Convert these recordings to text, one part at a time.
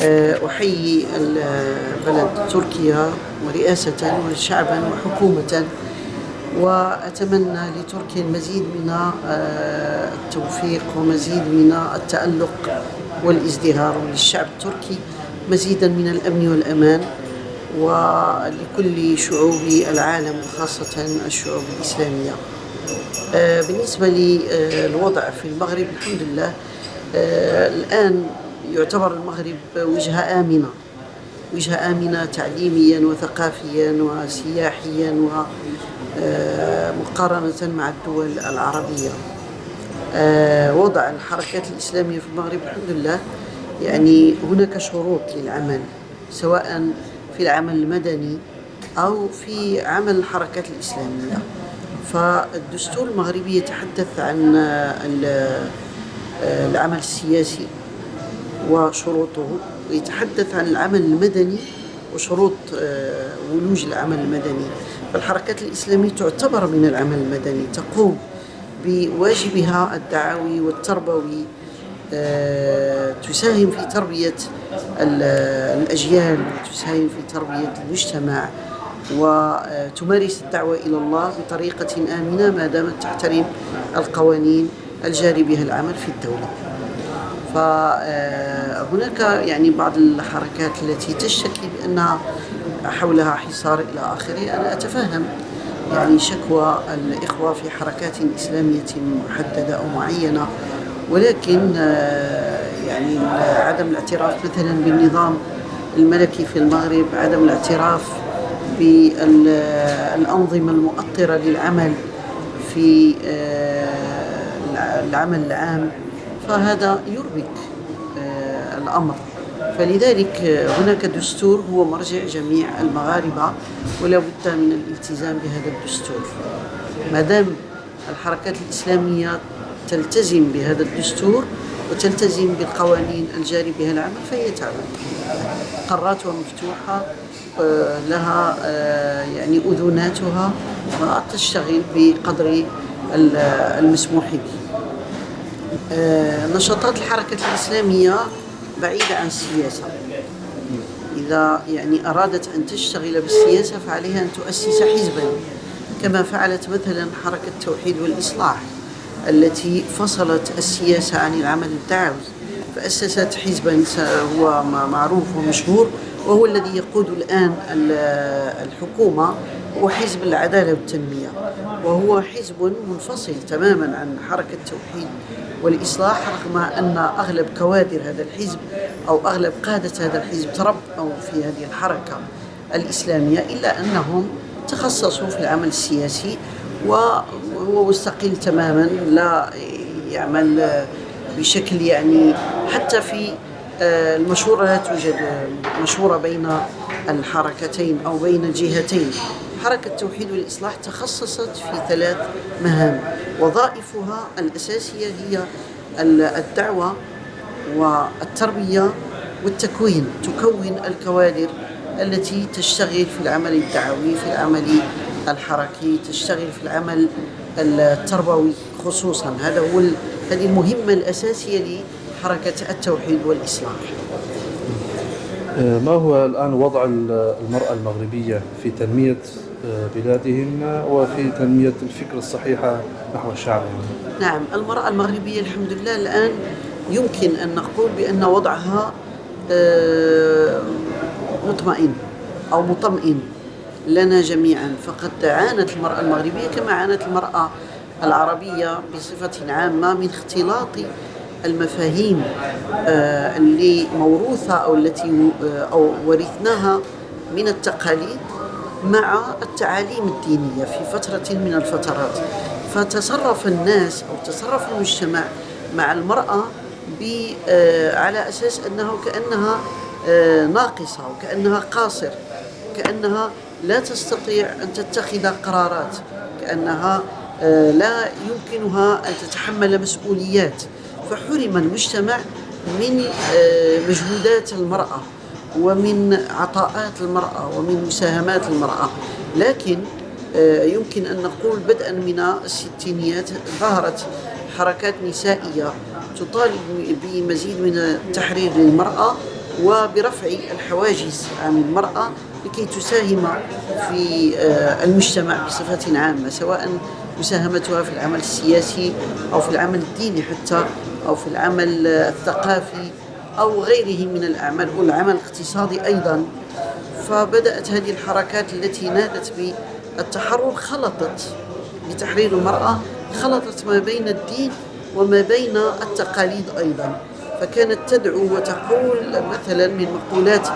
أحيي بلد تركيا ورئاسة وشعبا وحكومة، وأتمنى لتركيا المزيد من التوفيق ومزيد من التألق والازدهار، وللشعب التركي مزيدا من الأمن والأمان، ولكل شعوب العالم وخاصة الشعوب الإسلامية. بالنسبة للوضع في المغرب الحمد لله، الآن يعتبر المغرب وجهة آمنة تعليميا وثقافيا وسياحيا ومقارنة مع الدول العربية. وضع الحركات الإسلامية في المغرب الحمد لله، يعني هناك شروط للعمل سواء في العمل المدني أو في عمل الحركات الإسلامية. فالدستور المغربي يتحدث عن العمل السياسي وشروطه، ويتحدث عن العمل المدني وشروط ولوج العمل المدني. فالحركات الإسلامية تعتبر من العمل المدني، تقوم بواجبها الدعوي والتربوي، تساهم في تربية الأجيال وتساهم في تربية المجتمع، وتمارس الدعوة إلى الله بطريقة آمنة ما دامت تحترم القوانين الجاري بها العمل في الدولة. فهناك يعني بعض الحركات التي تشتكي بأنها حولها حصار إلى آخره. أنا أتفهم يعني شكوى الإخوة في حركات إسلامية محددة أو معينة، ولكن يعني عدم الاعتراف مثلا بالنظام الملكي في المغرب، عدم الاعتراف بالأنظمة المؤطرة للعمل في العمل العام، فهذا يربك الأمر. فلذلك هناك دستور هو مرجع جميع المغاربة، ولا بد من الالتزام بهذا الدستور. ما دام الحركات الإسلامية تلتزم بهذا الدستور وتلتزم بالقوانين الجاري بها العمل فهي تعمل. قراتها مفتوحة، لها يعني أذوناتها، وتشتغل بقدر المسموح به. نشاطات الحركة الإسلامية بعيدة عن السياسة. إذا يعني أرادت أن تشتغل بالسياسة فعليها أن تؤسس حزبا، كما فعلت مثلا حركة التوحيد والإصلاح التي فصلت السياسة عن العمل الدعوي، فأسست حزبا هو معروف ومشهور وهو الذي يقود الآن الحكومة، هو حزب العدالة والتنمية، وهو حزب منفصل تماما عن حركة التوحيد والإصلاح، رغم أن أغلب كوادر هذا الحزب أو أغلب قادة هذا الحزب تربوا في هذه الحركة الإسلامية، إلا أنهم تخصصوا في العمل السياسي، وهو مستقل تماما، لا يعمل بشكل يعني حتى في المشورة لا توجد مشورة بين الحركتين أو بين الجهتين. حركة التوحيد والإصلاح تخصصت في 3 مهام، وظائفها الأساسية هي الدعوة والتربية والتكوين، تكون الكوادر التي تشتغل في العمل الدعوي، في العمل الحركي، تشتغل في العمل التربوي خصوصا. هذه المهمة الأساسية لحركة التوحيد والإصلاح. ما هو الآن وضع المرأة المغربية في تنمية بلادهم وفي تنمية الفكرة الصحيحة نحو الشعب؟ نعم، المرأة المغربية الحمد لله الآن يمكن أن نقول بأن وضعها مطمئن أو مطمئن لنا جميعا. فقد عانت المرأة المغربية كما عانت المرأة العربية بصفة عامة من اختلاط المفاهيم اللي موروثة أو التي أو ورثناها من التقاليد مع التعاليم الدينية في فترة من الفترات. فتصرف الناس أو تصرف المجتمع مع المرأة على أساس كأنها ناقصة وكأنها قاصر، كأنها لا تستطيع أن تتخذ قرارات، كأنها لا يمكنها أن تتحمل مسؤوليات. فحرم المجتمع من مجهودات المرأة ومن عطاءات المرأة ومن مساهمات المرأة. لكن يمكن أن نقول بدءا من الستينيات ظهرت حركات نسائية تطالب بمزيد من التحرير للمرأة وبرفع الحواجز عن المرأة لكي تساهم في المجتمع بصفة عامة، سواء مساهمتها في العمل السياسي أو في العمل الديني حتى، أو في العمل الثقافي أو غيره من الأعمال، والعمل الاقتصادي أيضا. فبدأت هذه الحركات التي نادت بالتحرر خلطت بتحرير المرأة، خلطت ما بين الدين وما بين التقاليد أيضا. فكانت تدعو وتقول مثلا من مقولات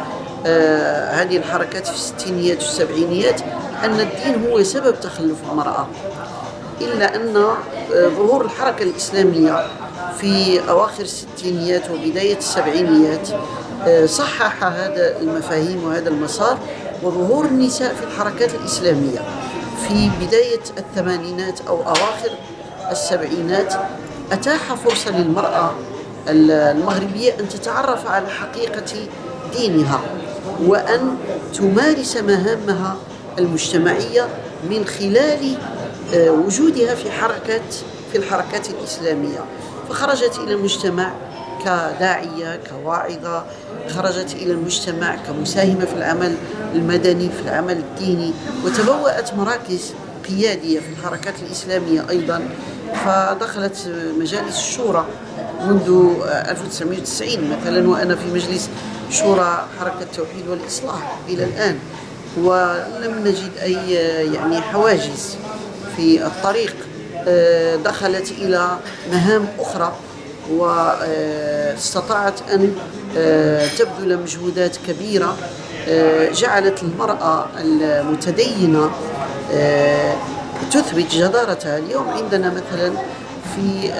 هذه الحركات في الستينيات والسبعينيات أن الدين هو سبب تخلف المرأة، إلا أن ظهور الحركة الإسلامية في أواخر الستينيات وبداية السبعينيات صحح هذا المفاهيم وهذا المسار، وظهور النساء في الحركات الإسلامية في بداية الثمانينات أو أواخر السبعينات أتاح فرصة للمرأة المغربية أن تتعرف على حقيقة دينها وأن تمارس مهامها المجتمعية من خلال وجودها في الحركات الإسلامية. فخرجت إلى المجتمع كداعية، كواعظة، خرجت إلى المجتمع كمساهمة في العمل المدني، في العمل الديني، وتبوأت مراكز قيادية في الحركات الإسلامية أيضا. فدخلت مجالس الشورى منذ 1990 مثلا، وأنا في مجلس شورى حركة التوحيد والإصلاح إلى الآن، ولم نجد أي يعني حواجز في الطريق. دخلت إلى مهام أخرى واستطاعت أن تبذل مجهودات كبيرة جعلت المرأة المتدينة تثبت جدارتها. اليوم عندنا مثلا في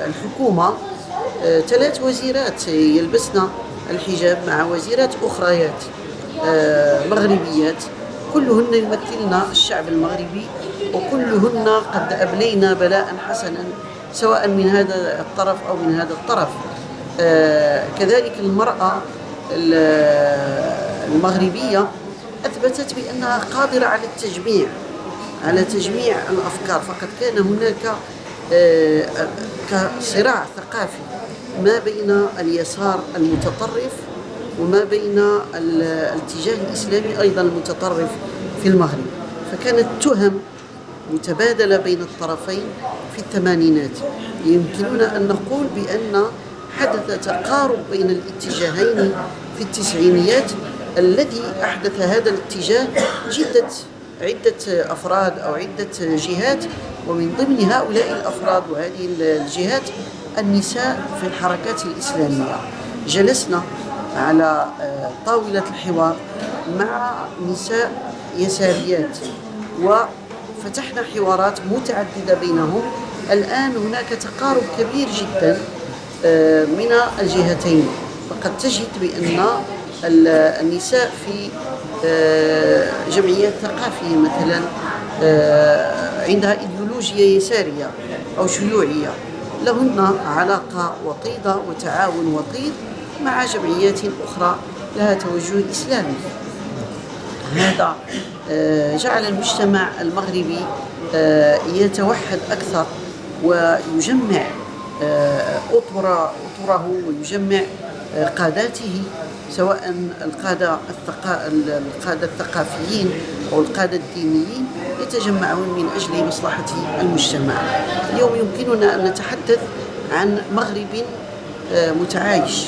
الحكومة 3 وزيرات يلبسن الحجاب مع وزيرات أخريات مغربيات، كلهن يمثلن الشعب المغربي، وكلهن قد أبلين بلاء حسنا سواء من هذا الطرف أو من هذا الطرف. كذلك المرأة المغربية أثبتت بأنها قادرة على تجميع الأفكار. فقد كان هناك صراع ثقافي ما بين اليسار المتطرف وما بين الاتجاه الإسلامي أيضا المتطرف في المغرب، فكانت تهم متبادلة بين الطرفين في الثمانينات. يمكننا أن نقول بأن حدث تقارب بين الاتجاهين في التسعينيات، الذي أحدث هذا الاتجاه عدة أفراد أو عدة جهات، ومن ضمن هؤلاء الأفراد وهذه الجهات النساء في الحركات الإسلامية. جلسنا على طاولة الحوار مع نساء يساريات وفتحنا حوارات متعددة بينهم. الآن هناك تقارب كبير جدا من الجهتين، فقد تجد بأن النساء في جمعيات ثقافية مثلا عندها إيديولوجيا يسارية أو شيوعية، لهن علاقة وطيدة وتعاون وطيد مع جمعيات أخرى لها توجه إسلامي. هذا جعل المجتمع المغربي يتوحد أكثر ويجمع أطره ويجمع قاداته، سواء القادة الثقافيين أو القادة الدينيين، يتجمعون من أجل مصلحة المجتمع. اليوم يمكننا أن نتحدث عن مغرب متعايش،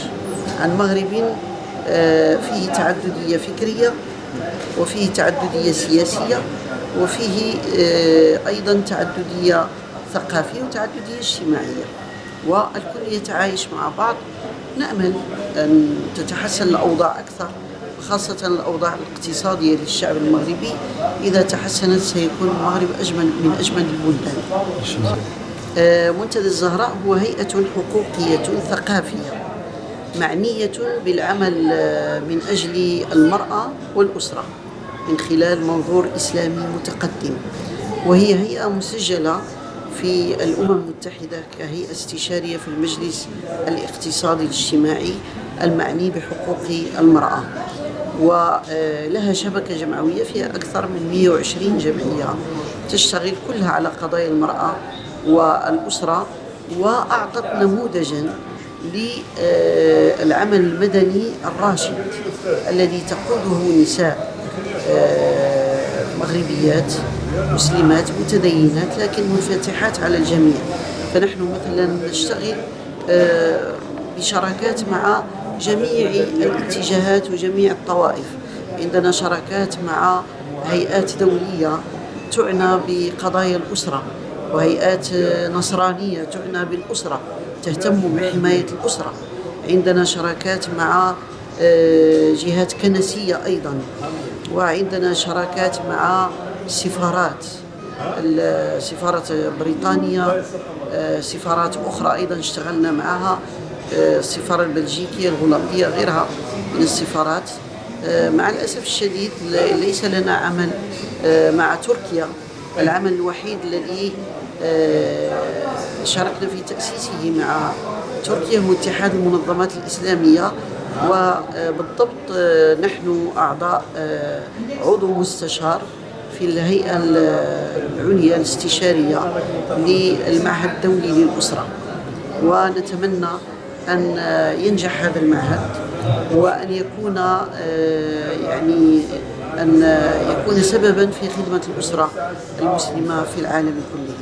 عن مغرب فيه تعددية فكرية وفيه تعددية سياسية وفيه أيضا تعددية ثقافية وتعددية اجتماعية، والكل يتعايش مع بعض. نأمل أن تتحسن الأوضاع أكثر، خاصة الأوضاع الاقتصادية للشعب المغربي. إذا تحسنت سيكون المغرب من أجمل البلدان. منتدى الزهراء هو هيئة حقوقية ثقافية معنية بالعمل من أجل المرأة والأسرة من خلال منظور إسلامي متقدم، وهي هيئة مسجلة في الأمم المتحدة كهيئة استشارية في المجلس الاقتصادي الاجتماعي المعني بحقوق المرأة، ولها شبكة جمعوية فيها أكثر من 120 جمعية تشتغل كلها على قضايا المرأة والأسرة، وأعطت نموذجا للعمل المدني الراشد الذي تقوده نساء مغربيات مسلمات متدينات لكن منفتحات على الجميع. فنحن مثلا نشتغل بشراكات مع جميع الاتجاهات وجميع الطوائف. عندنا شراكات مع هيئات دولية تعنى بقضايا الأسرة، وهيئات نصرانية تعنى بالأسرة تهتم بحماية الأسرة. عندنا شراكات مع جهات كنسية أيضا، وعندنا شراكات مع سفارات، سفارة بريطانيا، سفارات أخرى أيضا اشتغلنا معها، السفارة البلجيكية، الهولندية، غيرها من السفارات. مع الأسف الشديد ليس لنا عمل مع تركيا. العمل الوحيد الذي شاركنا في تأسيسه مع تركيا هو اتحاد المنظمات الإسلامية، وبالضبط نحن أعضاء عضو مستشار في الهيئة العليا الاستشارية للمعهد الدولي للأسرة، ونتمنى أن ينجح هذا المعهد وأن يكون أن يكون سببا في خدمة الأسرة المسلمة في العالم كله.